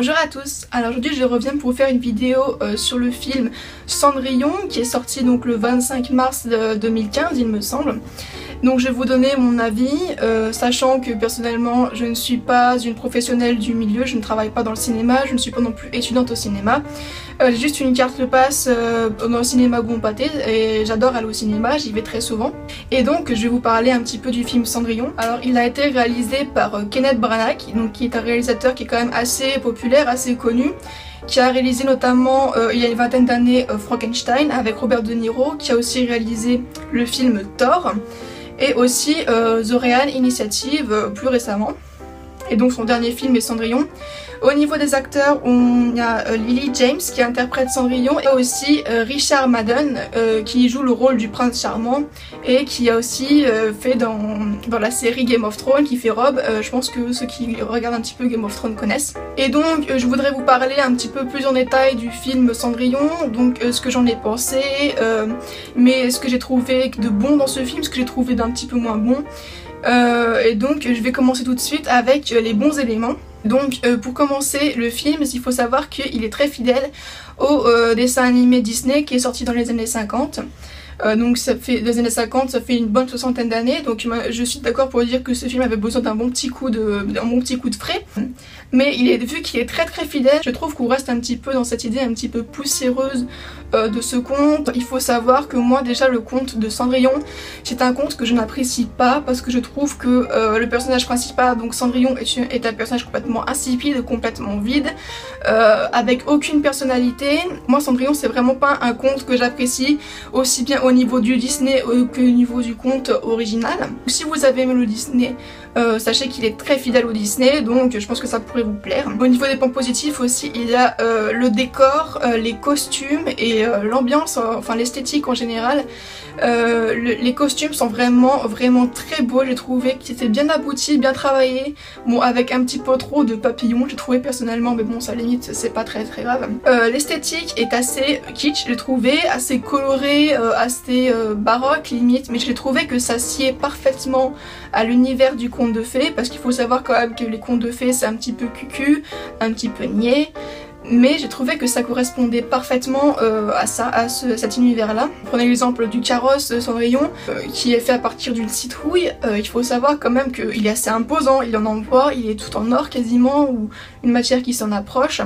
Bonjour à tous, alors aujourd'hui je reviens pour vous faire une vidéo sur le film Cendrillon qui est sorti donc le 25 mars 2015 il me semble. Donc je vais vous donner mon avis, sachant que personnellement je ne suis pas une professionnelle du milieu, je ne travaille pas dans le cinéma, je ne suis pas non plus étudiante au cinéma. J'ai juste une carte de passe dans le cinéma Goumpâté et j'adore aller au cinéma, j'y vais très souvent. Et donc je vais vous parler un petit peu du film Cendrillon. Alors il a été réalisé par Kenneth Branagh, donc, qui est un réalisateur qui est quand même assez populaire, assez connu, qui a réalisé notamment il y a une vingtaine d'années Frankenstein avec Robert De Niro, qui a aussi réalisé le film Thor et aussi The Real Initiative plus récemment. Et donc son dernier film est Cendrillon. Au niveau des acteurs, on y a Lily James qui interprète Cendrillon et aussi Richard Madden qui joue le rôle du prince charmant et qui a aussi fait dans la série Game of Thrones, qui fait Robb. Je pense que ceux qui regardent un petit peu Game of Thrones connaissent. Et donc je voudrais vous parler un petit peu plus en détail du film Cendrillon, donc ce que j'en ai pensé, mais ce que j'ai trouvé de bon dans ce film, ce que j'ai trouvé d'un petit peu moins bon. Et donc je vais commencer tout de suite avec les bons éléments. Donc pour commencer le film, il faut savoir qu'il est très fidèle au dessin animé Disney qui est sorti dans les années 50. Donc ça fait des années 50, ça fait une bonne soixantaine d'années, donc je suis d'accord pour dire que ce film avait besoin d'un bon petit coup de frais. Mais vu qu'il est très fidèle, je trouve qu'on reste un petit peu dans cette idée un petit peu poussiéreuse de ce conte. Il faut savoir que moi déjà le conte de Cendrillon, c'est un conte que je n'apprécie pas parce que je trouve que le personnage principal, donc Cendrillon, est un personnage complètement insipide, complètement vide, avec aucune personnalité. Moi Cendrillon c'est vraiment pas un conte que j'apprécie aussi bien au niveau du Disney que au niveau du conte original. Si vous avez aimé le Disney, sachez qu'il est très fidèle au Disney, donc je pense que ça pourrait vous plaire. Au niveau des points positifs aussi, il y a le décor, les costumes et l'ambiance, enfin l'esthétique en général. Les costumes sont vraiment très beaux, j'ai trouvé qu'ils étaient bien aboutis, bien travaillés. Bon, avec un petit peu trop de papillons, j'ai trouvé personnellement, mais bon, ça limite, c'est pas très grave. L'esthétique est assez kitsch, j'ai trouvé, assez coloré, assez baroque limite, mais j'ai trouvé que ça sied parfaitement à l'univers du conte de fées, parce qu'il faut savoir quand même que les contes de fées c'est un petit peu cucu, un petit peu niais. Mais j'ai trouvé que ça correspondait parfaitement à cet univers-là. Prenez l'exemple du carrosse Cendrillon qui est fait à partir d'une citrouille. Il faut savoir quand même qu'il est assez imposant, il en envoie, il est tout en or quasiment, ou une matière qui s'en approche.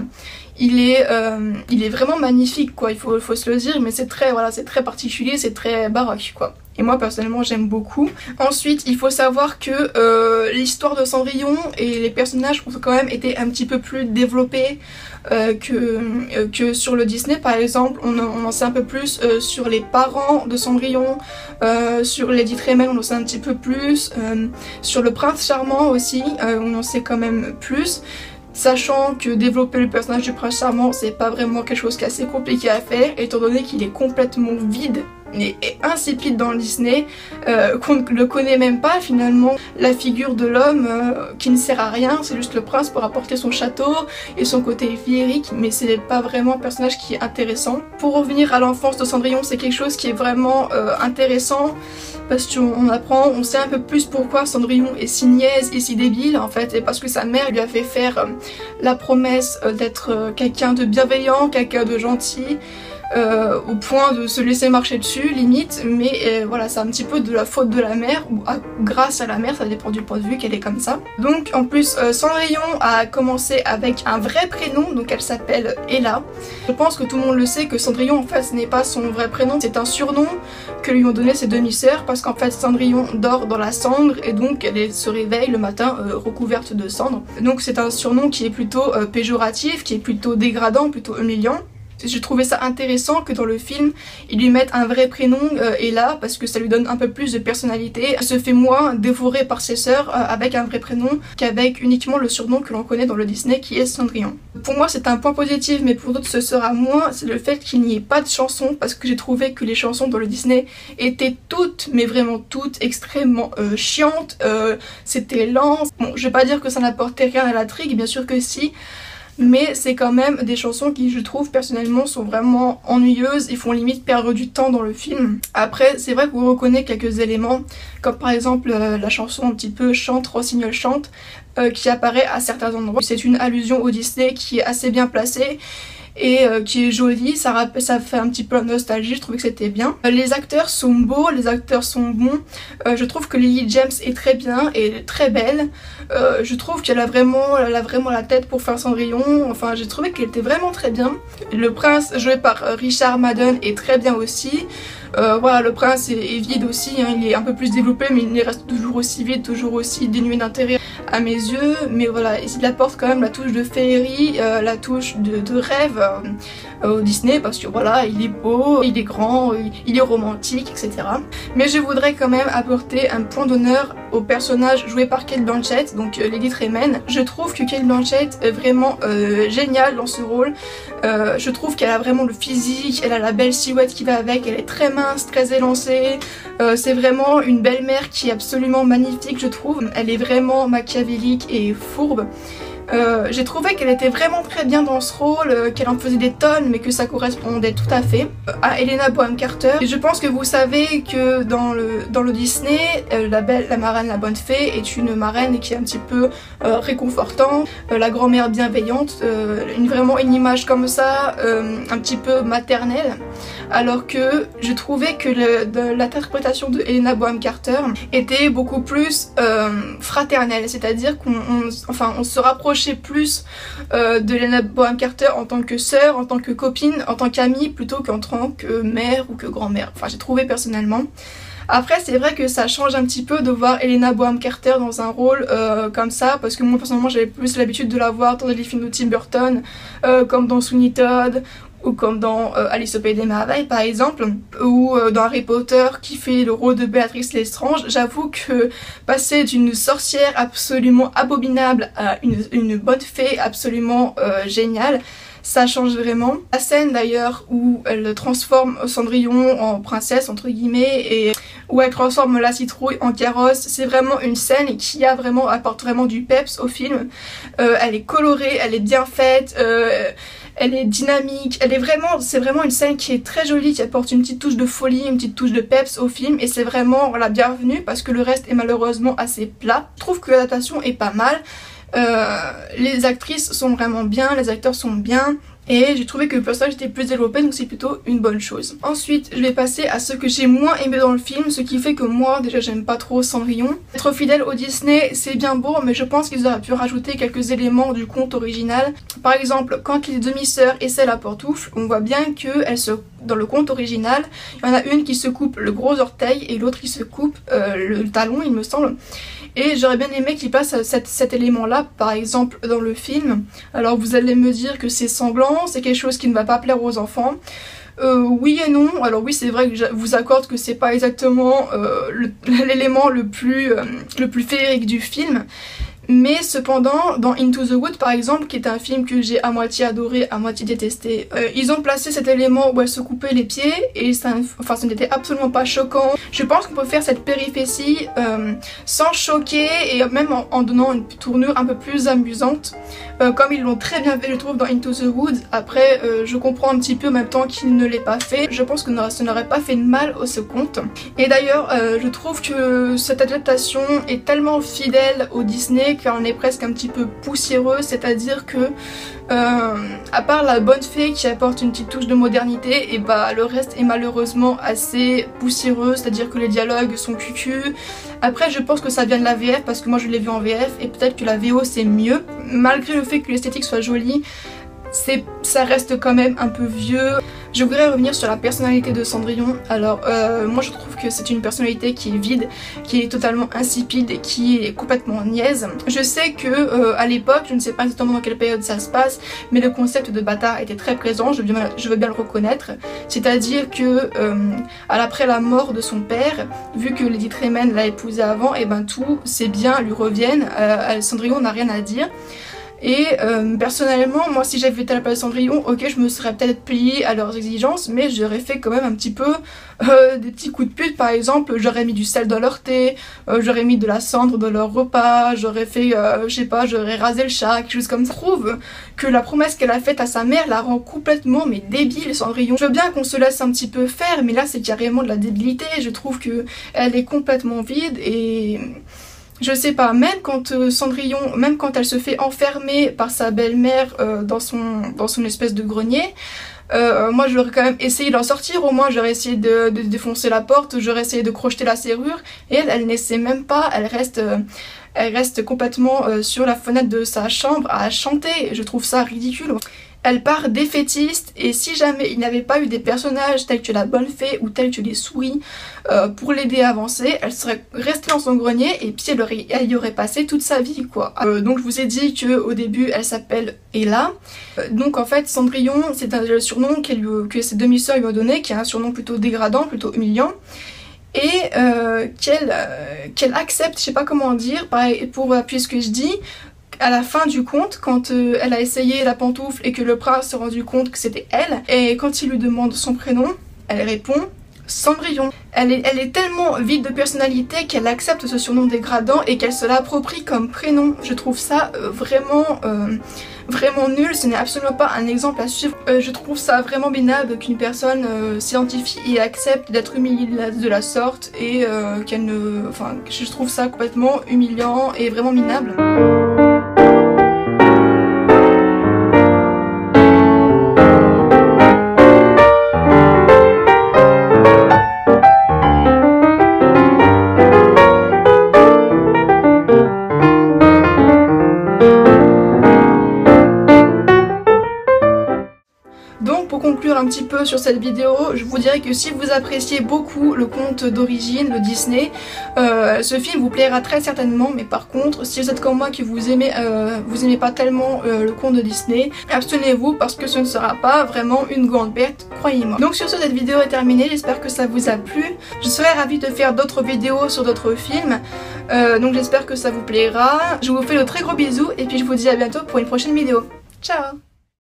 Il est vraiment magnifique quoi, il faut se le dire, mais c'est très particulier, c'est très baroque quoi. Et moi personnellement j'aime beaucoup. Ensuite il faut savoir que l'histoire de Cendrillon et les personnages ont quand même été un petit peu plus développés que sur le Disney par exemple. On en sait un peu plus sur les parents de Cendrillon, sur Lady Tremaine on en sait un petit peu plus, sur le prince charmant aussi on en sait quand même plus. Sachant que développer le personnage du prince charmant c'est pas vraiment quelque chose qui est assez compliqué à faire étant donné qu'il est complètement vide et insipide dans le Disney, qu'on ne le connaît même pas finalement. La figure de l'homme qui ne sert à rien, c'est juste le prince pour apporter son château et son côté féerique, mais c'est pas vraiment un personnage qui est intéressant. Pour revenir à l'enfance de Cendrillon, c'est quelque chose qui est vraiment intéressant parce on sait un peu plus pourquoi Cendrillon est si niaise et si débile en fait, et parce que sa mère lui a fait faire la promesse d'être quelqu'un de bienveillant, quelqu'un de gentil, au point de se laisser marcher dessus limite, mais voilà, c'est un petit peu de la faute de la mère ou grâce à la mère, ça dépend du point de vue qu'elle est comme ça. Donc en plus Cendrillon a commencé avec un vrai prénom, donc elle s'appelle Ella. Je pense que tout le monde le sait que Cendrillon en fait ce n'est pas son vrai prénom, c'est un surnom que lui ont donné ses demi-sœurs parce qu'en fait Cendrillon dort dans la cendre et donc elle se réveille le matin recouverte de cendres. Donc c'est un surnom qui est plutôt péjoratif, qui est plutôt dégradant, plutôt humiliant. J'ai trouvé ça intéressant que dans le film ils lui mettent un vrai prénom Ella parce que ça lui donne un peu plus de personnalité. Elle se fait moins dévorer par ses sœurs avec un vrai prénom qu'avec uniquement le surnom que l'on connaît dans le Disney qui est Cendrillon. Pour moi c'est un point positif, mais pour d'autres ce sera moins, c'est le fait qu'il n'y ait pas de chansons parce que j'ai trouvé que les chansons dans le Disney étaient toutes, mais vraiment toutes, extrêmement chiantes, c'était lent. Bon, je vais pas dire que ça n'apportait rien à l'intrigue, bien sûr que si. mais c'est quand même des chansons qui, je trouve personnellement, sont vraiment ennuyeuses et font limite perdre du temps dans le film. Après, c'est vrai qu'on reconnaît quelques éléments, comme par exemple la chanson un petit peu chante, Rossignol chante, qui apparaît à certains endroits. C'est une allusion au Disney qui est assez bien placée et qui est jolie, ça fait un petit peu nostalgie, je trouvais que c'était bien. Les acteurs sont beaux, les acteurs sont bons, je trouve que Lily James est très bien et très belle, je trouve qu'elle a vraiment la tête pour faire Cendrillon, enfin j'ai trouvé qu'elle était vraiment très bien. Le prince joué par Richard Madden est très bien aussi. Voilà, le prince est vide aussi, hein, il est un peu plus développé mais il reste toujours aussi vide, toujours aussi dénué d'intérêt à mes yeux, mais voilà, il apporte quand même la touche de féerie, la touche de rêve au Disney, parce que voilà, il est beau, il est grand, il est romantique, etc. Mais je voudrais quand même apporter un point d'honneur au personnage joué par Cate Blanchett, donc Lady Tremaine. Je trouve que Cate Blanchett est vraiment géniale dans ce rôle, je trouve qu'elle a vraiment le physique, elle a la belle silhouette qui va avec, elle est très mince, très élancée, c'est vraiment une belle-mère qui est absolument magnifique je trouve, elle est vraiment machiavélique et fourbe. J'ai trouvé qu'elle était vraiment très bien dans ce rôle, qu'elle en faisait des tonnes mais que ça correspondait tout à fait à Helena Bonham Carter. Et je pense que vous savez que dans le Disney, la marraine, la bonne fée est une marraine qui est un petit peu réconfortante, la grand-mère bienveillante, vraiment une image comme ça, un petit peu maternelle. Alors que je trouvais que l'interprétation de Helena Bonham Carter était beaucoup plus fraternelle, c'est-à-dire qu'on se rapprochait plus de Helena Bonham Carter en tant que sœur, en tant que copine, en tant qu'amie, plutôt qu'en tant que mère ou que grand-mère, enfin j'ai trouvé personnellement. Après c'est vrai que ça change un petit peu de voir Helena Bonham Carter dans un rôle comme ça, parce que moi personnellement j'avais plus l'habitude de la voir dans des films de Tim Burton, comme dans Sweeney Todd, ou comme dans Alice au Pays des Merveilles par exemple, ou dans Harry Potter qui fait le rôle de Béatrix Lestrange. J'avoue que passer d'une sorcière absolument abominable à une bonne fée absolument géniale, ça change vraiment. La scène d'ailleurs où elle transforme Cendrillon en princesse entre guillemets et où elle transforme la citrouille en carrosse, c'est vraiment une scène qui apporte vraiment du peps au film. Elle est colorée, elle est bien faite, elle est dynamique, c'est vraiment une scène qui est très jolie, qui apporte une petite touche de folie, une petite touche de peps au film, et c'est vraiment la bienvenue parce que le reste est malheureusement assez plat. Je trouve que l'adaptation est pas mal, les actrices sont vraiment bien, les acteurs sont bien, et j'ai trouvé que le personnage était plus développé, donc c'est plutôt une bonne chose. Ensuite je vais passer à ce que j'ai moins aimé dans le film, ce qui fait que moi déjà j'aime pas trop Cendrillon. Être fidèle au Disney c'est bien beau, mais je pense qu'ils auraient pu rajouter quelques éléments du conte original. Par exemple quand les demi-sœurs essaient la pantoufle, on voit bien que dans le conte original, il y en a une qui se coupe le gros orteil et l'autre qui se coupe le talon il me semble. Et j'aurais bien aimé qu'il passe cet élément-là, par exemple, dans le film. Alors vous allez me dire que c'est sanglant, c'est quelque chose qui ne va pas plaire aux enfants. Oui et non. Alors oui, c'est vrai que je vous accorde que c'est pas exactement l'élément le plus féerique du film. Mais cependant, dans Into the Wood par exemple, qui est un film que j'ai à moitié adoré, à moitié détesté, ils ont placé cet élément où elle se coupait les pieds et ça n'était absolument pas choquant. Je pense qu'on peut faire cette péripétie sans choquer et même en donnant une tournure un peu plus amusante, comme ils l'ont très bien fait je trouve dans Into the Wood. Après je comprends un petit peu en même temps qu'il ne l'ait pas fait, je pense que ça n'aurait pas fait de mal au ce conte. Et d'ailleurs je trouve que cette adaptation est tellement fidèle au Disney qu'on est presque un petit peu poussiéreux, c'est-à-dire que à part la bonne fée qui apporte une petite touche de modernité, et bah le reste est malheureusement assez poussiéreux, c'est-à-dire que les dialogues sont cucu. Après je pense que ça vient de la VF parce que moi je l'ai vu en VF et peut-être que la VO c'est mieux. Malgré le fait que l'esthétique soit jolie, ça reste quand même un peu vieux. Je voudrais revenir sur la personnalité de Cendrillon. Alors moi je trouve que c'est une personnalité qui est vide, qui est totalement insipide et qui est complètement niaise. Je sais que à l'époque, je ne sais pas exactement dans quelle période ça se passe, mais le concept de bâtard était très présent, je veux bien le reconnaître. C'est-à-dire que après la mort de son père, vu que Lady Tremaine l'a épousé avant, et ben tous ses biens lui reviennent, Cendrillon n'a rien à dire. Et personnellement, moi si j'avais été à la place de Cendrillon, ok, je me serais peut-être pliée à leurs exigences, mais j'aurais fait quand même un petit peu des petits coups de pute. Par exemple, j'aurais mis du sel dans leur thé, j'aurais mis de la cendre dans leur repas, j'aurais fait, je sais pas, j'aurais rasé le chat, quelque chose comme ça. Je trouve que la promesse qu'elle a faite à sa mère la rend complètement mais débile, Cendrillon. Je veux bien qu'on se laisse un petit peu faire, mais là c'est carrément de la débilité. Je trouve que elle est complètement vide et... je sais pas, même quand Cendrillon, même quand elle se fait enfermer par sa belle-mère dans son espèce de grenier, moi j'aurais quand même essayé d'en sortir, au moins j'aurais essayé de défoncer la porte, j'aurais essayé de crocheter la serrure, et elle n'essaie même pas, elle reste complètement sur la fenêtre de sa chambre à chanter. Je trouve ça ridicule. Elle part défaitiste, et si jamais il n'y avait pas eu des personnages tels que la bonne fée ou tels que les souris pour l'aider à avancer, elle serait restée dans son grenier et puis elle y aurait passé toute sa vie quoi. Donc je vous ai dit qu'au début elle s'appelle Ella. Donc en fait Cendrillon c'est un surnom que ses demi-sœurs lui ont donné, qui est un surnom plutôt dégradant, plutôt humiliant. Et qu'elle accepte, je sais pas comment dire, pour appuyer ce que je dis. À la fin du conte, quand elle a essayé la pantoufle et que le prince s'est rendu compte que c'était elle, et quand il lui demande son prénom, elle répond Cendrillon. Elle est tellement vide de personnalité qu'elle accepte ce surnom dégradant et qu'elle se l'approprie comme prénom. Je trouve ça vraiment nul, ce n'est absolument pas un exemple à suivre. Je trouve ça vraiment minable qu'une personne s'identifie et accepte d'être humiliée de la sorte et qu'elle ne... Enfin, je trouve ça complètement humiliant et vraiment minable. Donc pour conclure un petit peu sur cette vidéo, je vous dirais que si vous appréciez beaucoup le conte d'origine, le Disney, ce film vous plaira très certainement, mais par contre, si vous êtes comme moi que vous aimez pas tellement le conte de Disney, abstenez-vous parce que ce ne sera pas vraiment une grande perte, croyez-moi. Donc sur ce, cette vidéo est terminée, j'espère que ça vous a plu. Je serais ravie de faire d'autres vidéos sur d'autres films, donc j'espère que ça vous plaira. Je vous fais de très gros bisous et puis je vous dis à bientôt pour une prochaine vidéo. Ciao!